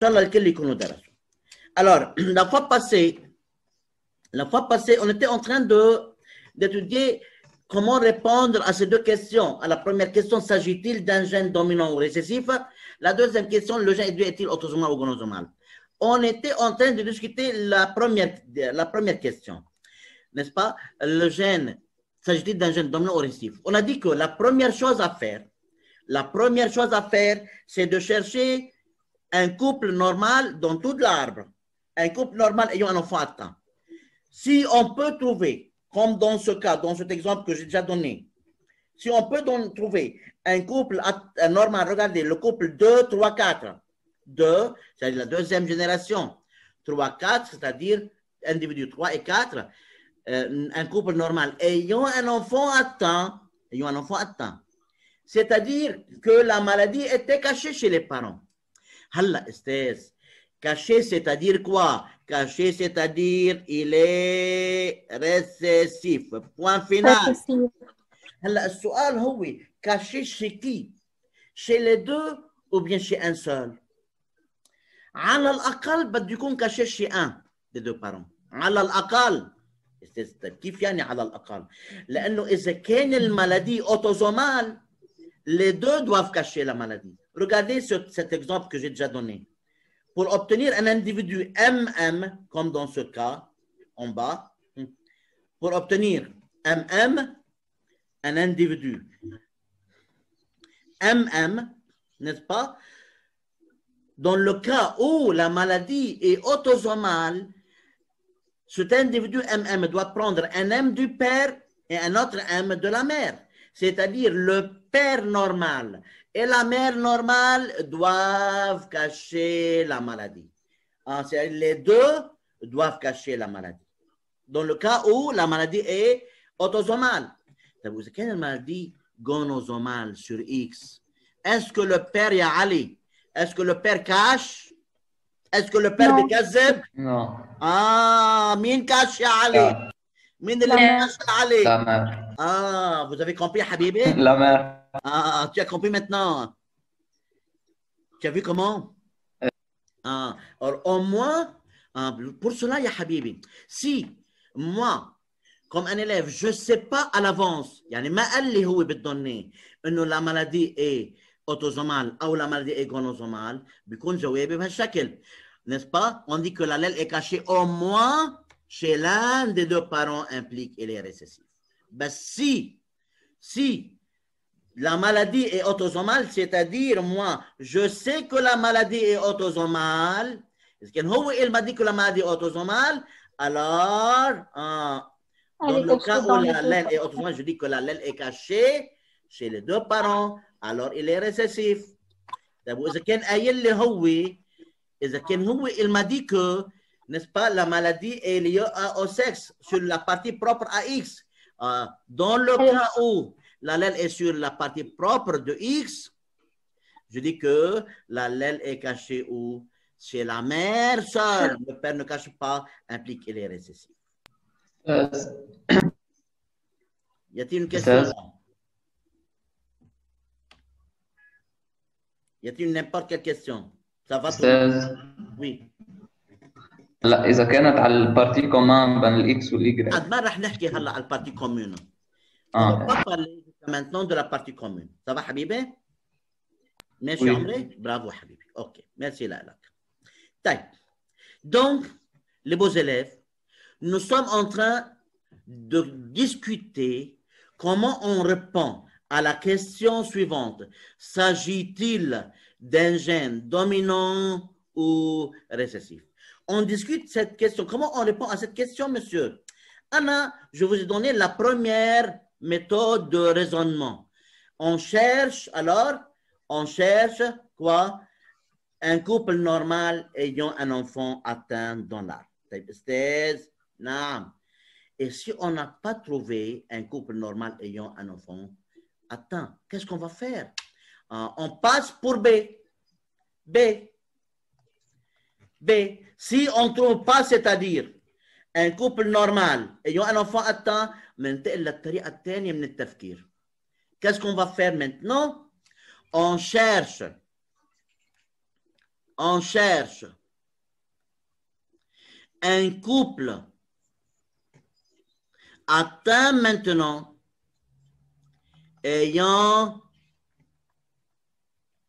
الله الكل يكونوا درسوا. Alors, la fois passée, on était en train d'étudier comment répondre à ces deux questions. À la première question, s'agit-il d'un gène dominant ou récessif? La deuxième question, le gène est-il autosomal ou gonosomal? On était en train de discuter la première question, n'est-ce pas? Le gène, s'agit-il d'un gène dominant ou récessif? On a dit que la première chose à faire, c'est de chercher un couple normal dans tout l'arbre. Un couple normal ayant un enfant atteint. Si on peut trouver, comme dans ce cas, dans cet exemple que j'ai déjà donné, si on peut trouver un couple normal, regardez, le couple 2, 3, 4. 2, c'est-à-dire la deuxième génération. 3, 4, c'est-à-dire individu 3 et 4. Un couple normal ayant un enfant atteint, c'est-à-dire que la maladie était cachée chez les parents. Halla, caché, c'est-à-dire quoi? Caché, c'est-à-dire il est récessif. Point final. هلا السؤال هو caché chez qui? Chez les deux ou bien chez un seul? على الأقل بده يكون caché chez un des deux parents. على الأقل. كيف يعني على الأقل؟ لأنه إذا كان المالادي autosomale, les deux doivent cacher la maladie. Regardez cet exemple que j'ai déjà donné. Pour obtenir un individu MM, comme dans ce cas, en bas, pour obtenir MM, un individu MM, n'est-ce pas? Dans le cas où la maladie est autosomale, cet individu MM doit prendre un M du père et un autre M de la mère. C'est-à-dire le père normal et la mère normale doivent cacher la maladie. Les deux doivent cacher la maladie. Dans le cas où la maladie est autosomale. Vous savez, la maladie gonosomale sur X, est-ce que le père y a Ali? Est-ce que le père cache? Est-ce que le père بيكذب? Non. مين cache يا علي? مين اللي cache علي? La mère. Vous avez compris, Habibi? La mère. Tu as compris maintenant. Tu as vu comment? Alors, au moins, pour cela, il y a Habibi. Si moi, comme un élève, je ne sais pas à l'avance, يعني ما قال لي هو بالضني إنه la maladie est autosomale ou la maladie est gonosomale, بيكون جوابي بهالشكل. N'est-ce pas? On dit que l'allèle est caché au moins chez l'un des deux parents impliqués et les récessifs. Ben si la maladie est autosomale, c'est-à-dire moi, je sais que la maladie est autosomale, il m'a dit que la maladie est autosomale, alors, dans le cas où l'allèle est autosomale, je dis que l'allèle est caché chez les deux parents, alors il est récessif. إذا كان هو il m'a dit que, n'est-ce pas, la maladie est liée au sexe, sur la partie propre à X. Dans le cas où l'allèle est sur la partie propre de X, je dis que l'allèle est caché où? Chez la mère seule. Le père ne cache pas, implique qu'il est récessif. Y a-t-il une question? Y a-t-il n'importe quelle question? Ça va tout? Oui. لا إذا كانت على البارتي كومان بين الإكس والإيجريك. ما رح نحكي هلا على البارتي كومون. On va pas parler maintenant de la partie commune. Ça va, Habibi? Merci, Amré. Bravo, Habibi. OK. Merci, Laila. Donc, les beaux élèves, nous sommes en train de discuter comment on répond à la question suivante. S'agit-il d'un gène dominant ou récessif? On discute cette question. Comment on répond à cette question, monsieur? Anna, je vous ai donné la première méthode de raisonnement. On cherche quoi? Un couple normal ayant un enfant atteint dans l'arbre. Et si on n'a pas trouvé un couple normal ayant un enfant atteint, qu'est-ce qu'on va faire? On passe pour B. Si on ne trouve pas, c'est-à-dire un couple normal ayant un enfant atteint, مننتقل للطريقة الثانية من التفكير. Qu'est-ce qu'on va faire maintenant? On cherche on cherche un couple atteint maintenant ayant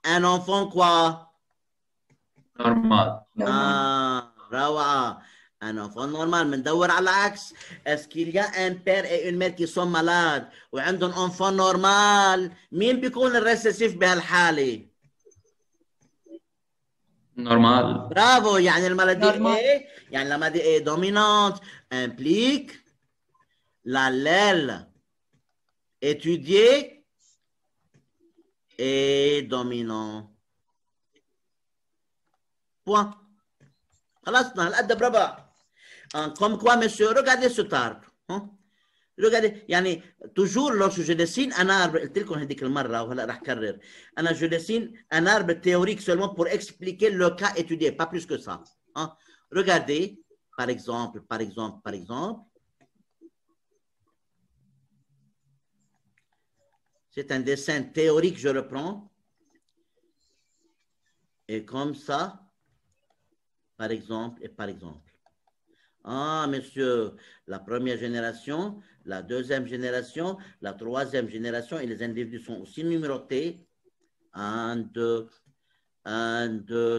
un enfant quoi? Normal. روعة. Un enfant normal. بندور على العكس. Est-ce qu'il y a un père et une mère qui sont malades وعندهم enfant normal؟ مين بيكون الريسيسيف بهالحالة؟ Normal. برافو. يعني المالادي Normal. ايه؟ يعني la maladie est dominante implique l'allèle étudié est dominant. Point. خلصنا هالقد بربع. Comme quoi, monsieur, regardez cet arbre. Regardez, يعني toujours lorsque je dessine un arbre, قلت لكم هذيك المرة وهلا رح كرر. أنا je dessine un arbre théorique seulement pour expliquer le cas étudié, pas plus que ça. Regardez, par exemple. C'est un dessin théorique, je reprends. Et comme ça, par exemple, et par exemple. Ah, monsieur, la première génération, la deuxième génération, la troisième génération, et les individus sont aussi numérotés. 1, 2,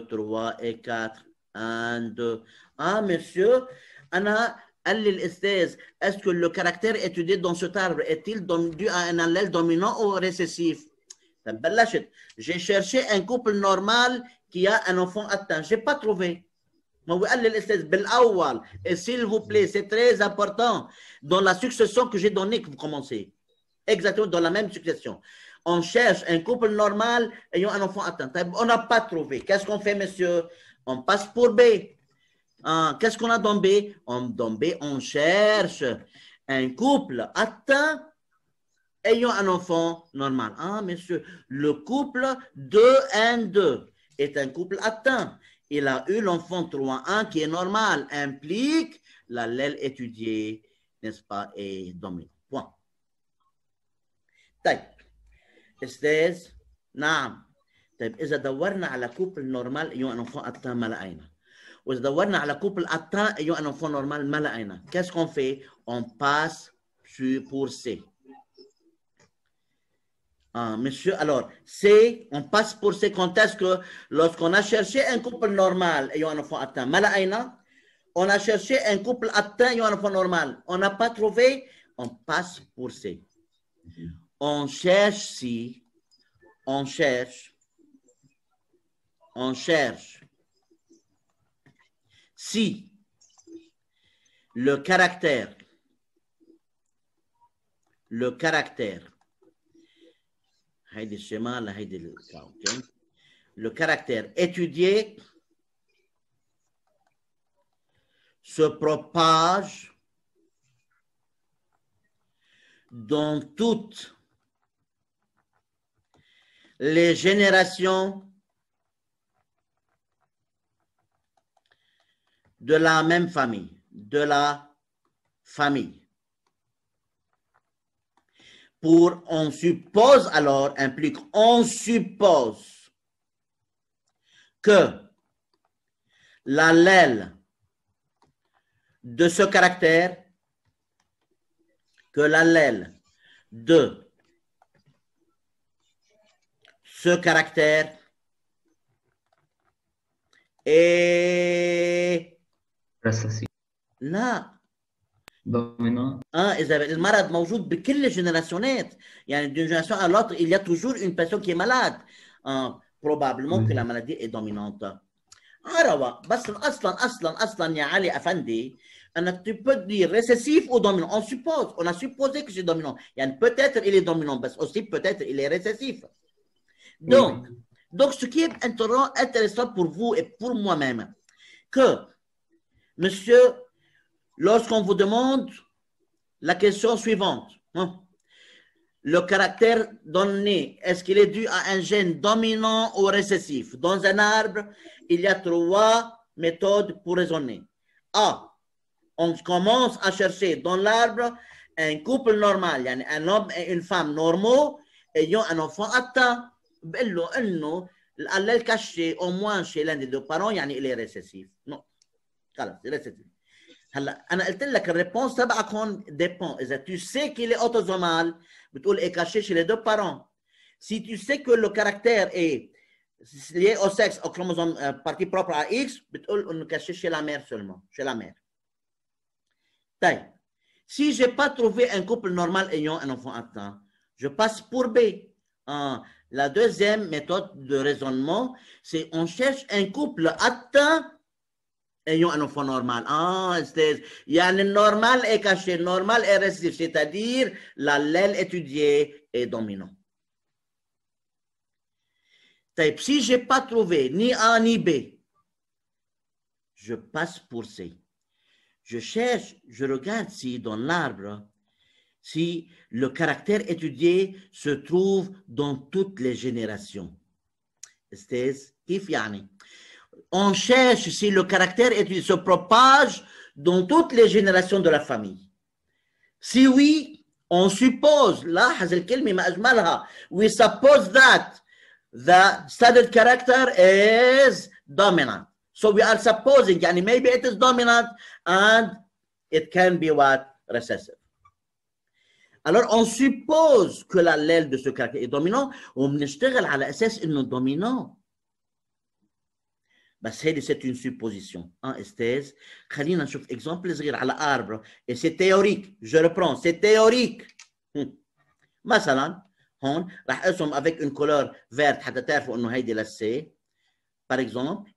3 et 4. 1, 2. Ah, monsieur, Anna, est-ce que le caractère étudié dans cet arbre est-il dû à un allèle dominant ou récessif? J'ai cherché un couple normal qui a un enfant atteint. Je n'ai pas trouvé. Et s'il vous plaît, c'est très important. Dans la succession que j'ai donnée, que vous commencez, exactement dans la même succession, on cherche un couple normal ayant un enfant atteint. On n'a pas trouvé. Qu'est-ce qu'on fait, monsieur? On passe pour B. Qu'est-ce qu'on a dans B? Dans B, on cherche un couple atteint ayant un enfant normal. Ah, monsieur, le couple 2N2 est un couple atteint. Il a eu l'enfant 3-1 qui est normal, implique l'allèle étudié, n'est-ce pas, et dominant. Point. طيب استاذ نعم. طيب إذا دورنا على كوبل نورمال أيوة un enfant atteint ما لقينا. وإذا دورنا على كوبل atteint أيوة un enfant normal ما لقينا. Qu'est-ce qu'on fait? On passe pour C. Monsieur, alors, C, on passe pour C quand est-ce que lorsqu'on a cherché un couple normal ayant un enfant atteint, Malaïna, on a cherché un couple atteint ayant un enfant normal, on n'a pas trouvé, on passe pour C. On cherche si, on cherche si le caractère le caractère étudié se propage dans toutes les générations de la même famille, Pour on suppose alors implique on suppose que l'allèle de ce caractère, est رصاصي لا dominant. إذا المرض موجود بكل الجنراسيونات يعني d'une génération à l'autre il y a toujours une personne qui est malade probablement que la maladie est dominante. عروة بس أصلا يا علي أفندي أنك tu peux dire récessif ou dominant. On a supposé que c'est dominant. يعني peut-être il est dominant mais aussi peut-être il est récessif. Donc ce qui est intéressant pour vous et pour moi-même que monsieur, lorsqu'on vous demande la question suivante, le caractère donné, est-ce qu'il est dû à un gène dominant ou récessif? Dans un arbre, il y a 3 méthodes pour raisonner. A, on commence à chercher dans l'arbre un couple normal, يعني un homme et une femme normaux ayant un enfant atteint. بقول له انه l'allèle caché au moins chez l'un des deux parents يعني il est récessif. Non. خلاص récessif. هلا انا قلت لك الريبونس تبعكم dépend. اذا tu sais qu'il est autosomal بتقول est caché chez les deux parents. Si tu sais que le caractère est lié au sexe, au chromosome partie propre à X, بتقول انه caché chez la mère seulement, chez la mère. طيب si j'ai pas trouvé un couple normal ayant un enfant atteint, je passe pour B. La deuxième méthode de raisonnement, c'est on cherche un couple atteint ayant un enfant normal. Le normal est caché, le normal est récessif, c'est-à-dire l'allèle étudié est dominant. Si je n'ai pas trouvé ni A ni B, je passe pour C. Je cherche, je regarde si dans l'arbre, si le caractère étudié se trouve dans toutes les générations. On cherche si le caractère étudié se propage dans toutes les générations de la famille. Si oui, on suppose, we suppose that the studied character is dominant. So we are supposing, maybe it is dominant and it can be what? Recessive. Alors, on suppose que l'allèle de ce caractère est dominant, وبنشتغل على أساس إنه dominant. بس هذه c'est une supposition. استاذ خلينا نشوف exemple صغير على arbre. Et c'est théorique. Je reprends, c'est théorique. مثلا هون راح ارسم avec une couleur verte حتى تعرفوا إنه هيدي للسي. Par exemple.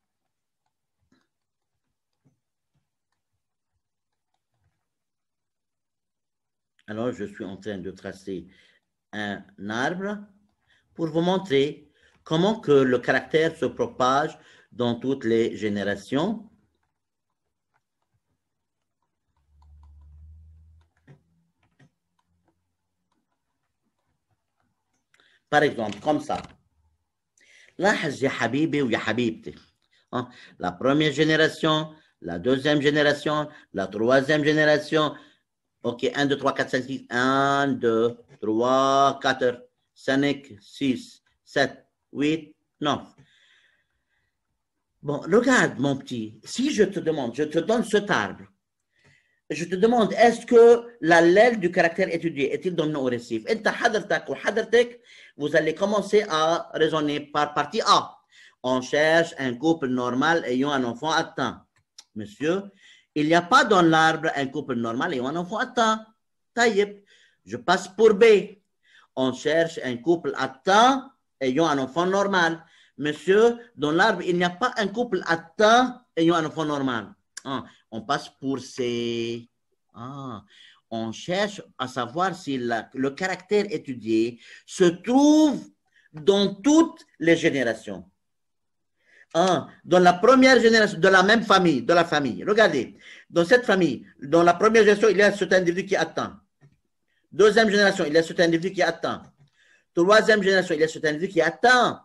Alors, je suis en train de tracer un arbre pour vous montrer comment que le caractère se propage dans toutes les générations. Par exemple, comme ça. لاحظ يا حبيبي ويا حبيبتي. La première génération, la deuxième génération, la troisième génération. Ok, 1, 2, 3, 4, 5, 6. 1, 2, 3, 4, 5, 6, 7, 8, 9. Bon, regarde mon petit, si je te demande, je te donne cet arbre, je te demande, est-ce que l'allèle du caractère étudié est-il dominant ou récessif? Vous allez commencer à raisonner par partie A. On cherche un couple normal ayant un enfant atteint. Monsieur, il n'y a pas dans l'arbre un couple normal ayant un enfant atteint. Taïeb, je passe pour B. On cherche un couple atteint ayant un enfant normal. Monsieur, dans l'arbre, il n'y a pas un couple atteint ayant un enfant normal. On passe pour C. On cherche à savoir si le caractère étudié se trouve dans toutes les générations. Dans la première génération de la même famille, de la famille. Regardez, dans cette famille, dans la première génération, il y a cet individu qui est atteint. Deuxième génération, il y a cet individu qui est atteint. Troisième génération, il y a cet individu qui est atteint.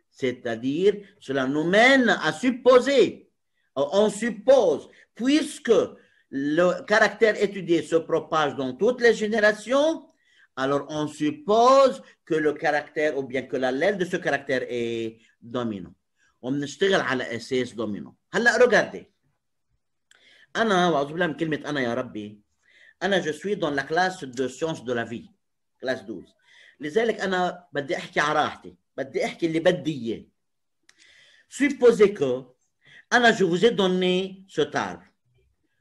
C'est-à-dire, cela nous mène à supposer, on suppose, puisque le caractère étudié se propage dans toutes les générations, alors on suppose que le caractère, ou bien que l'allèle de ce caractère est dominant. وبنشتغل على اساس دومينو. هلا regardez. انا واعوذ بالله من كلمه انا يا ربي. انا je suis dans la classe de sciences de la vie, classe 12. لذلك انا بدي احكي على راحتي، بدي احكي اللي بدي اياه. Supposez que انا je vous ai donné cet arbre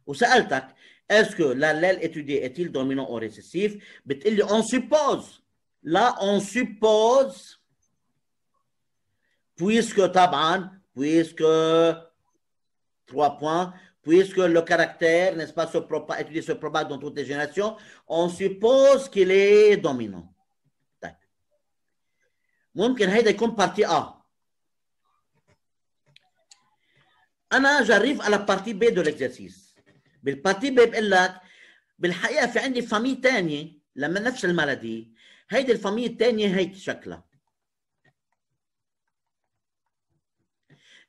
وسالتك est-ce que l'allèle étudié est-il dominant ou récessif؟ بتقول لي on suppose. Là on suppose puisque puisque 3 points, puisque le caractère, n'est-ce pas, étudié se propage dans toutes les générations, on suppose qu'il est dominant. ممكن هيدا يكون partie A. أنا j'arrive à la partie B de l'exercice. بالpartie B بقول لك بالحقيقة في عندي فاميل تانية لما نفس المالادي، هيدي الفاميل التانية هيك شكلها.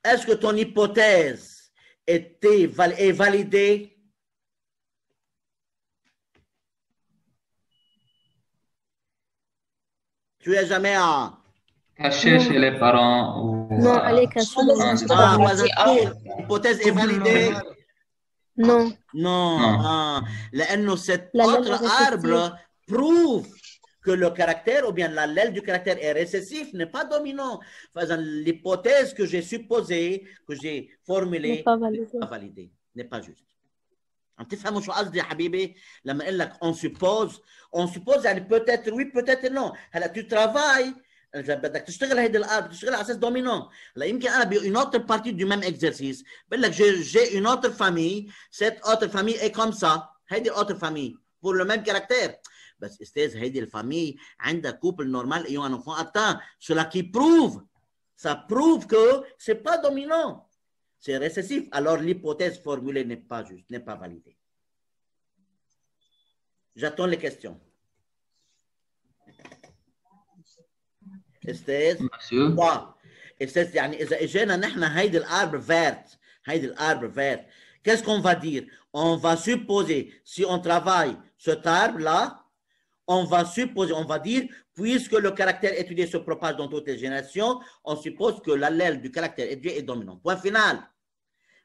Est-ce que ton hypothèse est validée? Tu es jamais à caché chez les parents ou Non, elle est cachée dans Ah, le Ah, partie A. l'hypothèse est validée. Non. Non. Non. Ah, لأنه cet L'allèle autre est récessif. arbre prouve que le caractère ou bien l'allèle du caractère est récessif, n'est pas dominant. Enfin, l'hypothèse que j'ai supposée, que j'ai N'est formulée, pas validée. n'est pas validée, n'est pas juste. عم تفهموا شو قصدي يا حبيبي لما اقول لك on suppose يعني peut-être oui peut-être non. هلا tu travailles اذا بدك تشتغل هيدي الارض بتشتغل على اساس دومينون. هلا يمكن انا une autre partie du même exercice بقول لك j'ai une autre famille, cette autre famille est comme ça, هيدي autre famille pour le même caractère. بس استاذ هيدي الفامille عندها couple normal ayant un enfant atteint, cela qui prouve, ça prouve que c'est pas dominant. C'est récessif, alors l'hypothèse formulée n'est pas juste, n'est pas validée. J'attends les questions. استاذ Monsieur. استاذ يعني اذا اجينا نحن هيدي الاربر فيرت qu'est-ce qu'on va dire? On va supposer, si on travaille cet arbre là, on va supposer, on va dire, puisque le caractère étudié se propage dans toutes les générations, on suppose que l'allèle du caractère étudié est dominant. Point final.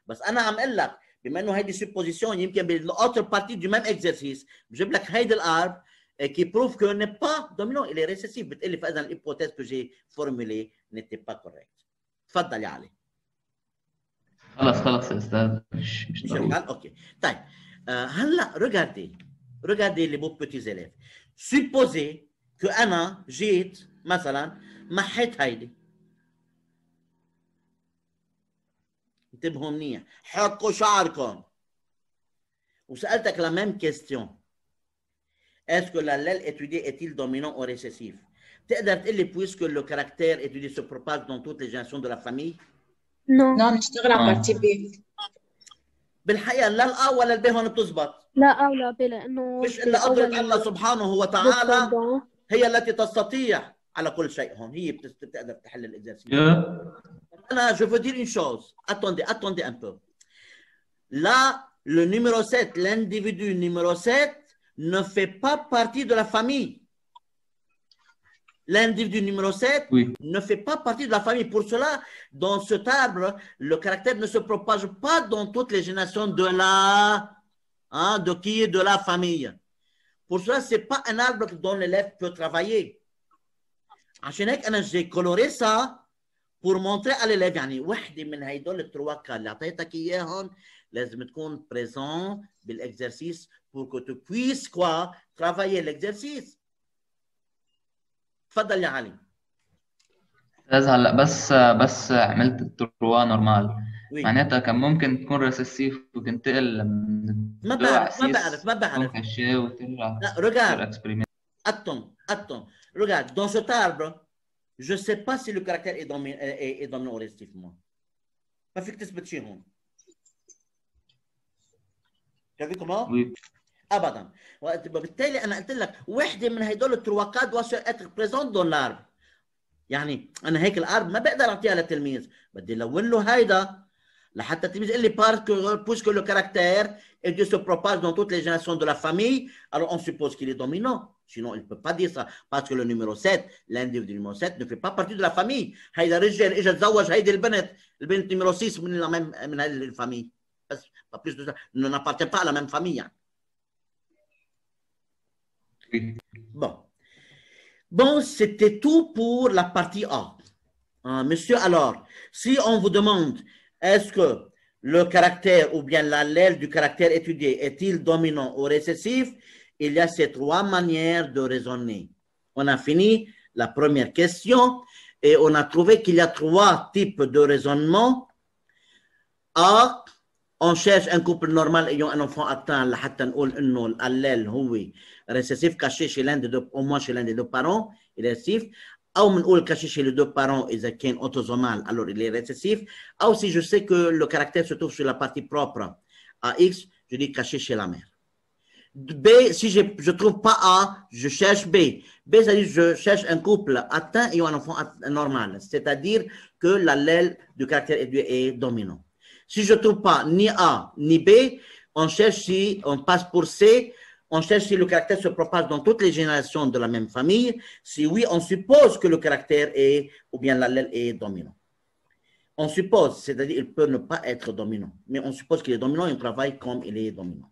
بس انا عم اقول لك بما انه هيدي supposition يمكن بالautre partie du même exercice بجيب لك هيدي الارب qui prouve que n'est pas dominant, il est récessif. بتقلي فاذا الhypothèse que j'ai formulée n'était pas correcte. تفضل يا علي. خلص يا استاذ مش ضروري. اوكي طيب هلا regardez les beaux petits élèves. Supposez que انا جيت مثلا محيت هيدي. انتبهوا منيح، حكوا شعركم. وسألتك la même question. Est-ce que l'allèle étudié est-il dominant ou récessif? تقدر تقول لي puisque le caractère étudié se propage dans toutes les générations de la famille؟ Non. Non, نشتغل على بارتي بي. بالحقيقة لا الأ ولا الب هون بتزبط. لا أ ولا ب لأنه مش إلا قدرة الله سبحانه وتعالى هي التي تستطيع على كل شيء هون، هي بتقدر تحل الإكزرسيس. أنا je veux dire une chose. Attendez un peu. Là, le numéro 7, l'individu numéro 7 ne fait pas partie de la famille. L'individu numéro 7 ne fait pas partie de la famille. Pour cela, dans cet arbre, le caractère ne se propage pas dans toutes les générations de la famille. Pour cela, ce n'est pas un arbre dont l'élève peut travailler. عشان هيك أنا j'ai coloré ça pour montrer à l'élève يعني وحدة من هيدول التروا كان اللي أعطيتك إياهم لازم تكون présent بالexercice pour que tu puisses quoi travailler l'exercice. تفضل يا علي. استاذ هلا بس عملت التروا نورمال معناتها كان ممكن تكون ريسيسيف وتنتقل من ما بعرف كاشيه وترجع. لا regarde attends regarde dans cet arbre je sais pas si le caractère est dominant ou récessif. moi ما فيك تثبت شيء هون. Tu as vu comment؟ Oui. ابدا. وبالتالي انا قلت لك وحده من هدول التروكات doit être présente dans l'arbre. يعني انا هيك الارب ما بقدر اعطيها للتلميذ، بدي لون له هيدا لحتى التلميذ يقول لي puisque le caractère et se propage dans toutes les générations de la famille, alors on suppose qu'il est dominant. Sinon, il ne peut pas dire ça parce que le numéro 7, l'individu numéro 7 ne fait pas partie de la famille. هيدا رجل اجى تزوج هيدي البنت numéro 6 من هذه الفامille. بس pas plus de ça, ne n'appartient pas à la même famille. يعني. Bon, c'était tout pour la partie A. Monsieur, alors, si on vous demande, est-ce que le caractère ou bien l'allèle du caractère étudié est-il dominant ou récessif? Il y a ces trois manières de raisonner. On a fini la première question et on a trouvé qu'il y a trois types de raisonnement. A, on cherche un couple normal ayant un enfant atteint لحتى نقول انه الallèle هو récessif caché chez l'un des deux, au moins chez l'un des deux parents, il est récessif. او بنقول caché chez les deux parents اذا كان autosomal alors il est récessif. Ou si je sais que le caractère se trouve sur la partie propre à X, je dis caché chez la mère. B, si je ne trouve pas A, je cherche B. B, c'est-à-dire je cherche un couple atteint ayant un enfant normal, c'est-à-dire que l'allèle du caractère étudié est dominant. Si je ne trouve pas ni A ni B, on cherche si on passe pour C, on cherche si le caractère se propage dans toutes les générations de la même famille. Si oui, on suppose que le caractère est, ou bien l'allèle est dominant. On suppose, c'est-à-dire il peut ne pas être dominant, mais on suppose qu'il est dominant et on travaille comme il est dominant.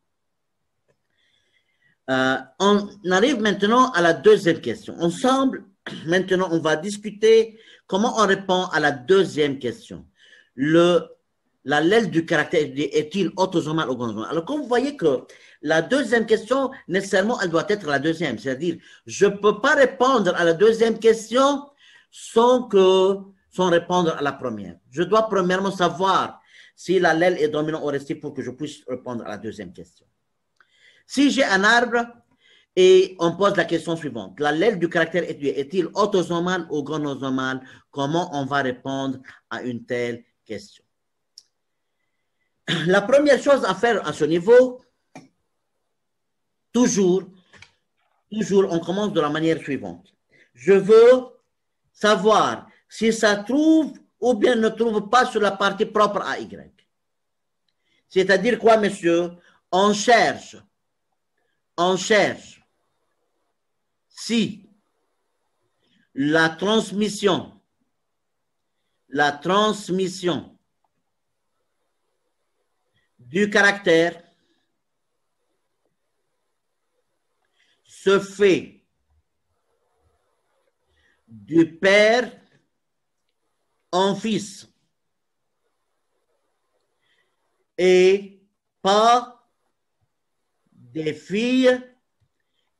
On arrive maintenant à la deuxième question. Ensemble, maintenant, on va discuter comment on répond à la deuxième question. L'allèle du caractère est-il autosomal ou gonosomal? Alors, comme vous voyez que la deuxième question, nécessairement, elle doit être la deuxième. C'est-à-dire, je ne peux pas répondre à la deuxième question sans répondre à la première. Je dois premièrement savoir si l'allèle est dominant ou resté pour que je puisse répondre à la deuxième question. Si j'ai un arbre et on pose la question suivante, l'allèle du caractère étudié est-il autosomal ou gonosomal? Comment on va répondre à une telle question? La première chose à faire à ce niveau, toujours, on commence de la manière suivante. Je veux savoir si ça trouve ou bien ne trouve pas sur la partie propre à Y. C'est-à-dire quoi, monsieur? On cherche si la transmission du caractère se fait du père en fils et pas des filles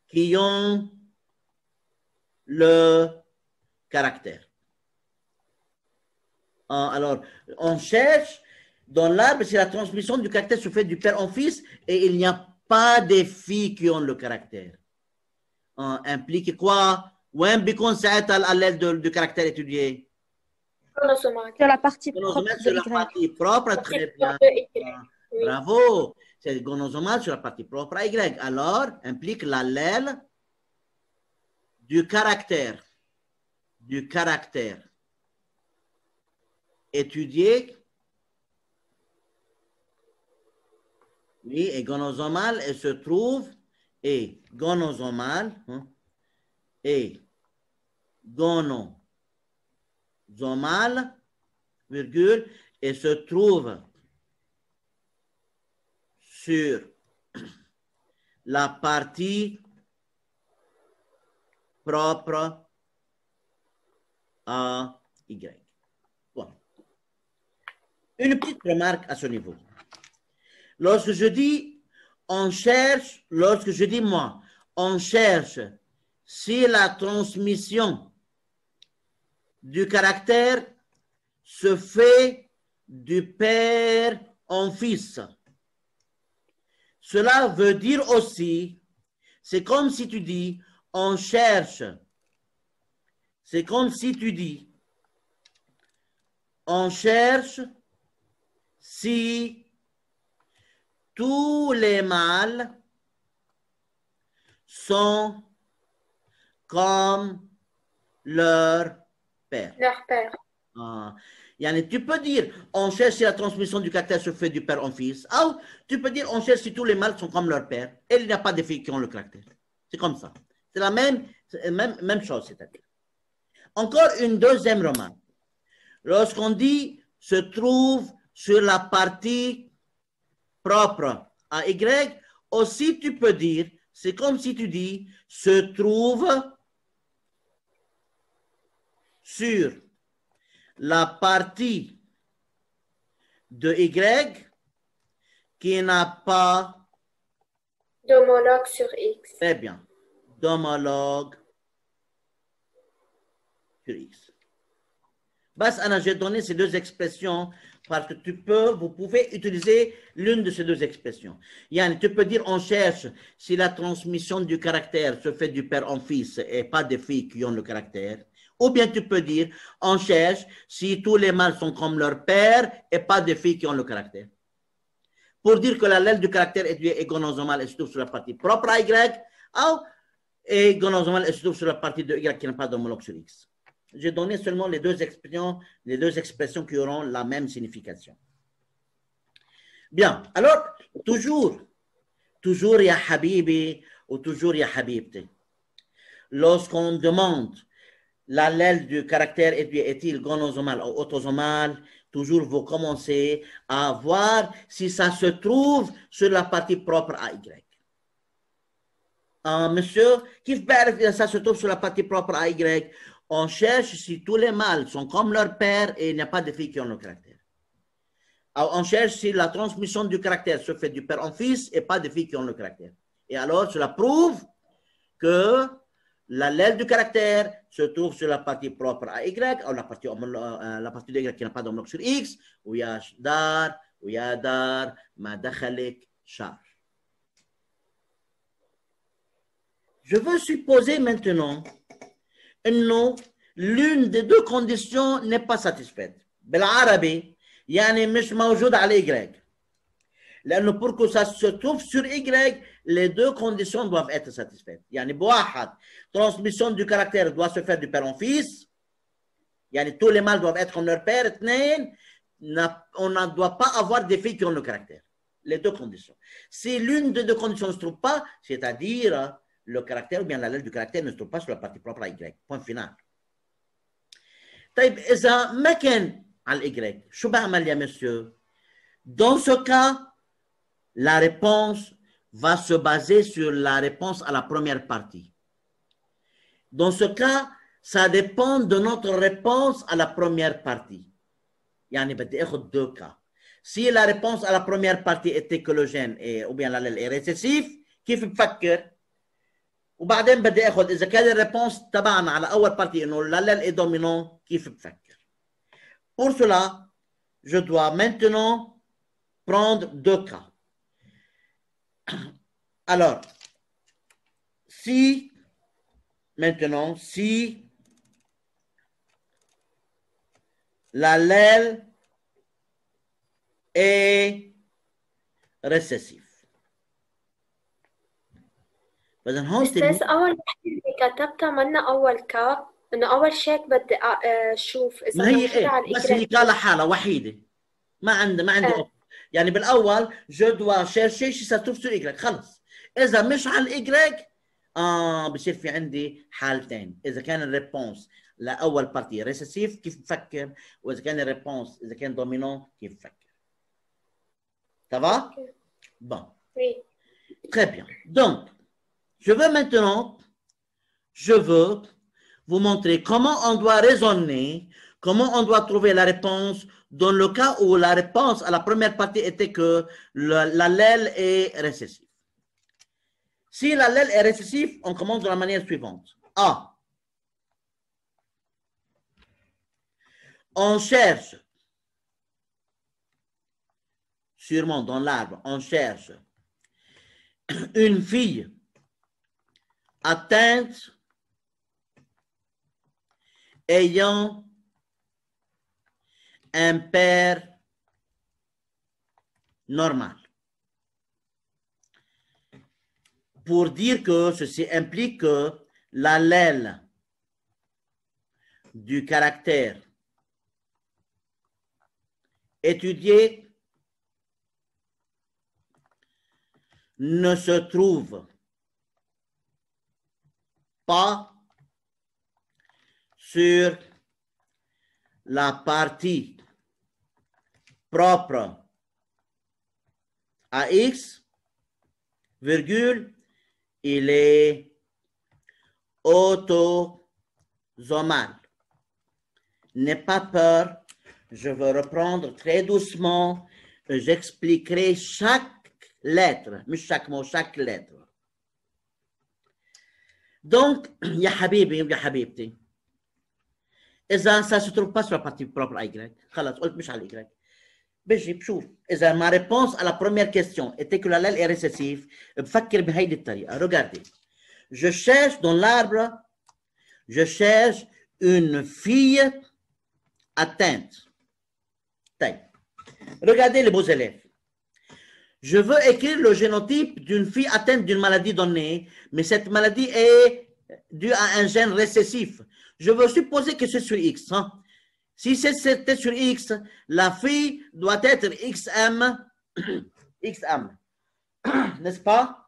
qui ont le caractère. Alors, on cherche dans l'arbre si la transmission du caractère se fait du père en fils et il n'y a pas des filles qui ont le caractère. Implique quoi? وين بيكون ساعتها l'allèle du caractère étudié? Sur la partie propre Sur la de Y. partie propre, très bien. Bravo. C'est gonosomal sur la partie propre à Y. Alors, implique l'allèle du caractère étudié. Oui, et gonosomal, et se trouve, et gonosomal, virgule, et se trouve sur la partie propre à Y. Bon. Une petite remarque à ce niveau. Lorsque je dis on cherche, lorsque je dis moi, on cherche si la transmission du caractère se fait du père en fils. Cela veut dire aussi, c'est comme si tu dis, on cherche, c'est comme si tu dis, on cherche si tous les mâles sont comme leur père. Leur père. Yani, tu peux dire, on cherche si la transmission du caractère se fait du père en fils. Ou tu peux dire, on cherche si tous les mâles sont comme leur père. Et il n'y a pas de filles qui ont le caractère. C'est comme ça. C'est la même chose, c'est-à-dire. Encore une deuxième remarque. Lorsqu'on dit se trouve sur la partie propre à Y, aussi tu peux dire, c'est comme si tu dis se trouve sur la partie de Y qui n'a pas d'homologue sur X. Très bien. D'homologue sur X. Bas, Anna, j'ai donné ces deux expressions parce que vous pouvez utiliser l'une de ces deux expressions. Yann, tu peux dire on cherche si la transmission du caractère se fait du père en fils et pas des filles qui ont le caractère. Ou bien tu peux dire, on cherche si tous les mâles sont comme leur père et pas des filles qui ont le caractère. Pour dire que l'allèle du caractère est gonosomal et se trouve sur la partie propre à Y, ou est gonosomal et se trouve sur la partie de Y qui n'a pas d'homologue sur X. J'ai donné seulement les deux expressions qui auront la même signification. Bien, alors, toujours, ya habibi, ou toujours ya habibti. Lorsqu'on demande l'allèle du caractère est-il gonosomal ou autosomal, toujours vous commencez à voir si ça se trouve sur la partie propre à Y. Monsieur, qui fait ça se trouve sur la partie propre à Y? On cherche si tous les mâles sont comme leur père et il n'y a pas de filles qui ont le caractère. Alors, on cherche si la transmission du caractère se fait du père en fils et pas de filles qui ont le caractère. Et alors, cela prouve que l'allèle du caractère se trouve sur la partie propre à Y, ou la partie de Y qui n'a pas d'homologue sur X, où il y a dar, où il y a dar, ma dakhalik, char. Je veux supposer maintenant que l'une des deux conditions n'est pas satisfaite. بالعربي يعني مش موجود على Y. لأنه pour que ça se trouve sur Y, les deux conditions doivent être satisfaites. يعني بواحد, transmission du caractère doit se faire du père en fils. يعني tous les mâles doivent être comme leur père. اثنين, on ne doit pas avoir des filles qui ont le caractère. Les deux conditions. Si l'une des deux conditions ne se trouve pas, c'est-à-dire le caractère ou bien l'allèle du caractère ne se trouve pas sur la partie propre à Y. Point final. طيب إذا ما كان على Y, شو بعمل يا monsieur? Dans ce cas, la réponse va se baser sur la réponse à la première partie. Dans ce cas, ça dépend de notre réponse à la première partie. يعني بدي اخذ deux cas. Si la réponse à la première partie était que le gène ou bien l'allèle est récessif, كيف بفكر؟ وبعدين بدي اخذ اذا كان الريبونس تبعنا على اول بارتي انه l'allèle est dominant, كيف بفكر؟ Pour cela, je dois maintenant prendre deux cas. Alors, si l'allèle est récessif. أستاذ أول وحدة اللي كتبتها منا أول كا إنه أول شيء بدي أشوف إذا ما هي موجودة على ايه بس الإجراء. هي كالة حالة وحيدة ما عندي يعني بالأول je dois chercher si ça trouve sur Y خلص. إذا مش على Y بصير في عندي حالتين. إذا كان الريبونس لأول بارتي ريسيسيف كيف بفكر، وإذا كان الريبونس إذا كان دومينون كيف بفكر. Ça va? Bon. Oui. Très bien. Donc, je veux vous montrer comment on doit raisonner, comment on doit trouver la réponse dans le cas où la réponse à la première partie était que l'allèle est récessif. Si l'allèle est récessif, on commence de la manière suivante. A. On cherche, sûrement dans l'arbre, on cherche une fille atteinte ayant un père normal. Pour dire que ceci implique que l'allèle du caractère étudié ne se trouve pas sur la partie propre à X, virgule, il est autosomal. N'aie pas peur, je vais reprendre très doucement, j'expliquerai chaque lettre, mais chaque mot, chaque lettre. Donc, يا حبيبي ويا حبيبتي إذا ça se trouve pas sur la partie propre à Y خلاص قلت مش على Y بجي بشوف إذا ma réponse à la première question était que l'allèle est récessif بفكر بهيدي الطريقة. Regardez, je cherche dans l'arbre, je cherche une fille atteinte. طيب, regardez les beaux élèves. Je veux écrire le génotype d'une fille atteinte d'une maladie donnée, mais cette maladie est due à un gène récessif. Je veux supposer que c'est sur X. Hein? Si c'était sur X, la fille doit être XM, XM, n'est-ce pas?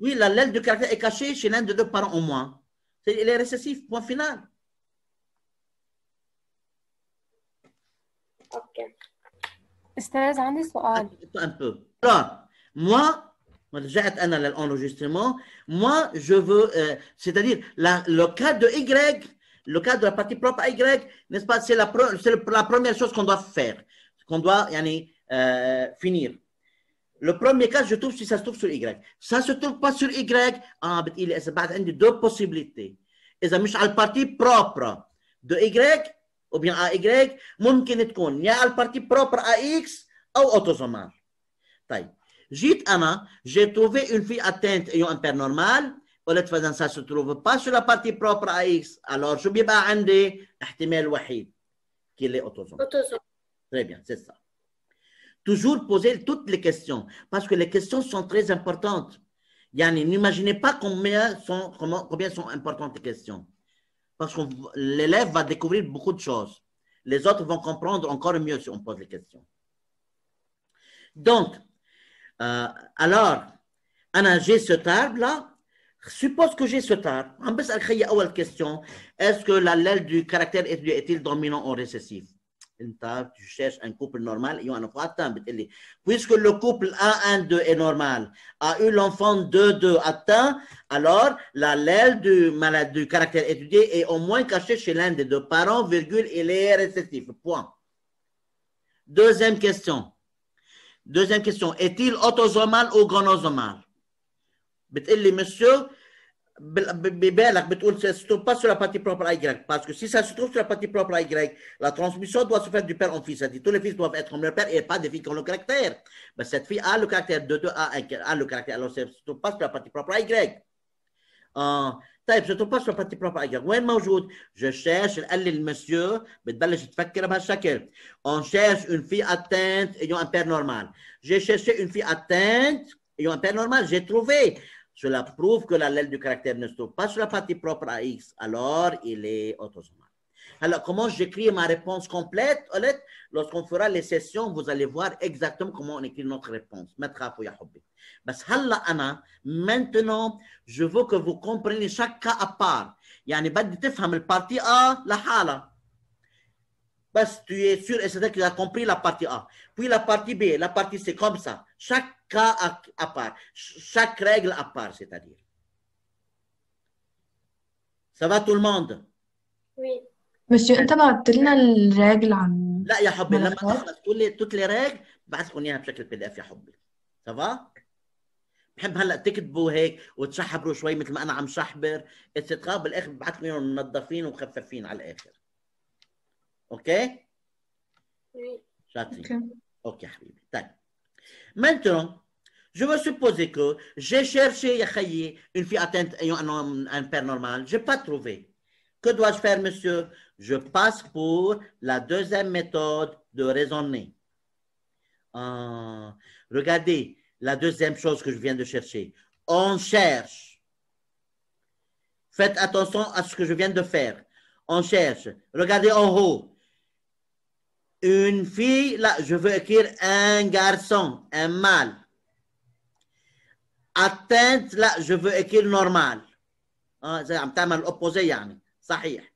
Oui, l'allèle du caractère est caché chez l'un des deux parents au moins. Il est récessif, point final. اوكي استاذ عندي سؤال. Un peu. Alors, moi, moi, je veux, c'est-à-dire, le cas de Y, le cas de la partie propre à Y, n'est-ce pas, c'est la première chose qu'on doit faire, qu'on doit finir. Le premier cas, je trouve si ça se trouve sur Y. Ça ne se trouve pas sur Y, il y a deux possibilités. إذا مش على البارتي propre de Y ou bien à Y ممكن تكون يا على البارتي propre à X أو autosomal. طيب جيت أنا j'ai trouvé une fille atteinte ayant un père normal قلت فإذا ça se trouve pas sur la partie propre à X alors شو بيبقى عندي احتمال وحيد qu'il est autosomal. Très bien, c'est ça. Toujours poser toutes les questions parce que les questions sont très importantes. Yani, n'imaginez pas combien sont importantes les questions. Parce que l'élève va découvrir beaucoup de choses. Les autres vont comprendre encore mieux si on pose les questions. Donc, alors, j'ai ce arbre-là. Suppose que j'ai ce arbre. On peut se question. Est-ce que l'allèle du caractère est-il dominant ou récessif? Tu cherches un couple normal, puisque le couple A1-2 est normal, a eu l'enfant 2-2 atteint, alors l'allèle du caractère étudié est au moins caché chez l'un des deux parents, virgule, il est récessif. Point. Deuxième question. Est-il autosomal ou gonosomal? Monsieur, ça se trouve pas sur la partie propre à Y, parce que si ça se trouve sur la partie propre à Y, la transmission doit se faire du père en fils. C'est-à-dire tous les fils doivent être comme leur père et pas des filles qui ont le caractère. Mais cette fille a le caractère de 2 a le caractère, alors ça ne se trouve pas sur la partie propre à Y. طيب je ne trouve pas sur la partie propre à Y. وين موجود؟ Je cherche, قال لي المسيو بتبلش تفكر بهالشكل. On cherche une fille atteinte ayant un père normal. J'ai cherché une fille atteinte ayant un père normal, j'ai trouvé. Cela prouve que l'allèle du caractère ne se trouve pas sur la partie propre à X, alors il est autosomal. Alors, comment j'écris ma réponse complète? Lorsqu'on fera les sessions, vous allez voir exactement comment on écrit notre réponse. Maintenant, je veux que vous compreniez chaque cas à part. يعني بدي تفهم البارتي A لحالها. Parce que tu es sûr et certain que tu as compris la partie A. Puis la partie B, la partie C, comme ça. Chaque cas à part. Chaque règle à part, c'est-à-dire. Ça va tout le monde? Oui. Monsieur, انت بعت لنا الرجل عن لا يا حبي لما تخلص toutes les règles بعثكم اياها بشكل PDF يا حبي. Ça va؟ بحب هلا تكتبوا هيك وتشحبروا شوي مثل ما انا عم شحبر اتسقا بالاخر ببعث لكم اياهم منظفين ومخففين على الاخر. OK? Oui. OK حبيبي. طيب. Maintenant, je veux supposer que j'ai cherché une fille atteinte ayant un père normal. Je n'ai pas trouvé. Que dois-je faire, monsieur? Je passe pour la deuxième méthode de raisonner. Regardez la deuxième chose que je viens de chercher. On cherche. Faites attention à ce que je viens de faire. On cherche. Regardez en haut. Une fille, là, je veux écrire un garçon, un mâle. Atteinte, là, je veux écrire normal. زي عم تعمل الأوبوزي يعني. صحيح.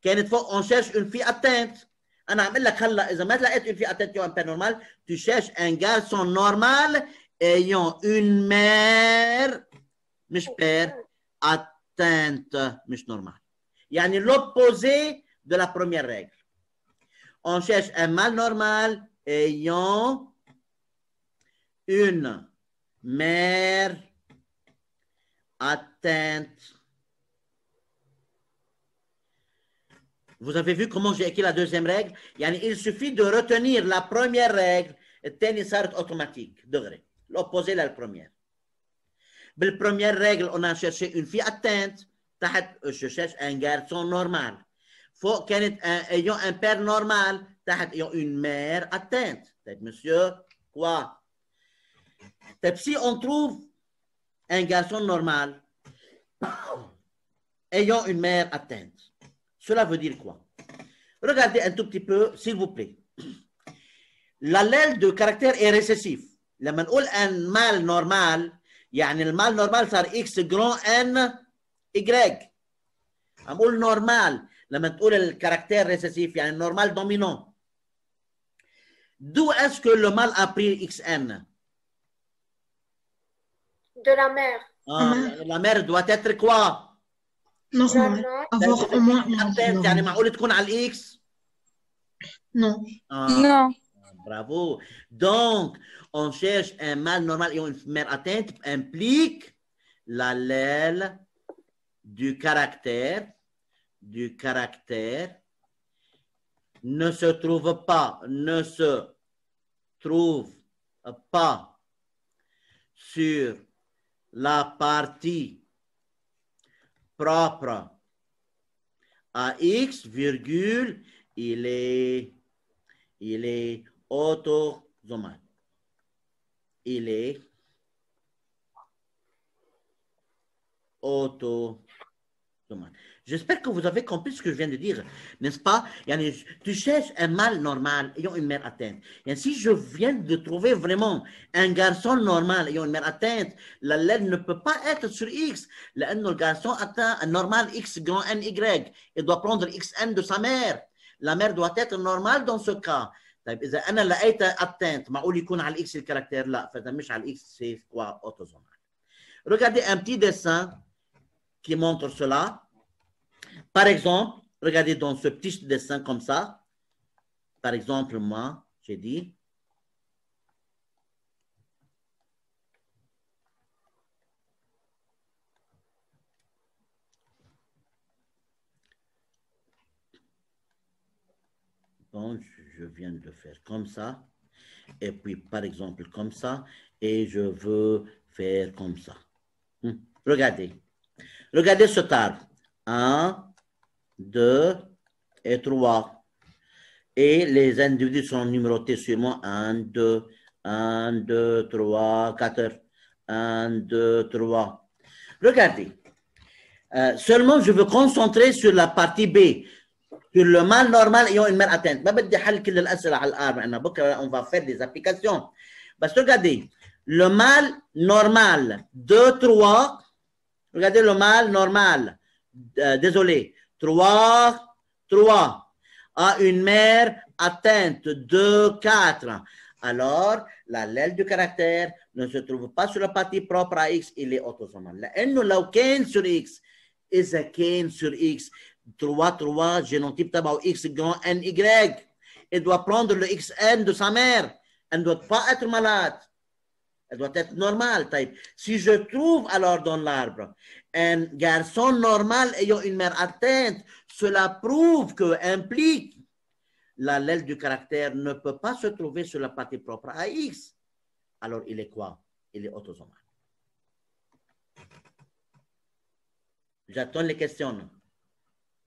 كانت فوق on cherche une fille atteinte. أنا عم أقول لك هلا إذا ما لقيت une fille atteinte ayant un père normal, tu cherches un garçon normal ayant une mère, مش père, atteinte, مش normal. يعني l'opposé de la première règle. On cherche un mâle normal ayant une mère atteinte. Vous avez vu comment j'ai écrit la deuxième règle? Il suffit de retenir la première règle, الثاني صارت automatique, degré. L'opposé à la première. La première règle, on a cherché une fille atteinte. Je cherche un garçon normal. Faut ayant un père normal, ayant une mère atteinte. Monsieur, quoi? Si on trouve un garçon normal ayant une mère atteinte, cela veut dire quoi? Regardez un tout petit peu, s'il vous plaît. L'allèle de caractère est récessif. لما نقول un mâle normal, يعني المال نورمال صار اكس جران ان ايجريك. عم اقول نورمال لما تقول الكاركتير ريسيسيف يعني النورمال دومينون. D'où est-ce que le mal a pris xn? De la mère. La mère doit être quoi? Normal. Avoir au moins une atteinte يعني معقول تكون على الاكس؟ Non. Non. Bravo. Donc, on cherche un mal normal et une mère atteinte implique l'allèle du caractère ne se trouve pas sur la partie propre à X, virgule, il est autosomal. Il est autosomal. J'espère que vous avez compris ce que je viens de dire, n'est-ce pas? Tu cherches un mâle normal ayant une mère atteinte. Si je viens de trouver vraiment un garçon normal ayant une mère atteinte, l'allèle ne peut pas être sur X. Le garçon atteint un normal X grand NY. Il doit prendre XN de sa mère. La mère doit être normale dans ce cas. طيب إذا أنا لقيت atteinte معقول يكون على الإكس الكاركتير؟ لا، فإذا مش على الإكس c'est quoi autosomal. Regardez un petit dessin qui montre cela. Par exemple, regardez dans ce petit dessin comme ça. Par exemple, moi, j'ai dit. Bon, je viens de faire comme ça. Et puis, par exemple, comme ça. Et je veux faire comme ça. Regardez. Regardez cet arbre. 1, 2 et 3. Et les individus sont numérotés sûrement 1, 2, 1, 2, 3, 4. 1, 2, 3. Regardez. Seulement, je veux concentrer sur la partie B. Sur le mâle normal ayant une mère atteinte. ما بدي حل كل الأسئلة على الأربع. أنا بكرة on va faire des applications. Parce que regardez. Le mâle normal 2, 3. Regardez le mâle normal. Désolé. 3, 3. A une mère atteinte 2, 4. Alors, l'allèle du caractère ne se trouve pas sur la partie propre à X, il est autosomal. لأنه لو كان sur X, إذا كان sur X 3, 3, génotype تبعه X grand NY. Il doit prendre le XN de sa mère. Elle ne doit pas être malade. Elle doit être normale. Si je trouve alors dans l'arbre un garçon normal ayant une mère atteinte, cela prouve que, implique, l'allèle du caractère ne peut pas se trouver sur la partie propre à X. Alors, il est quoi? Il est autosomal. J'attends les questions.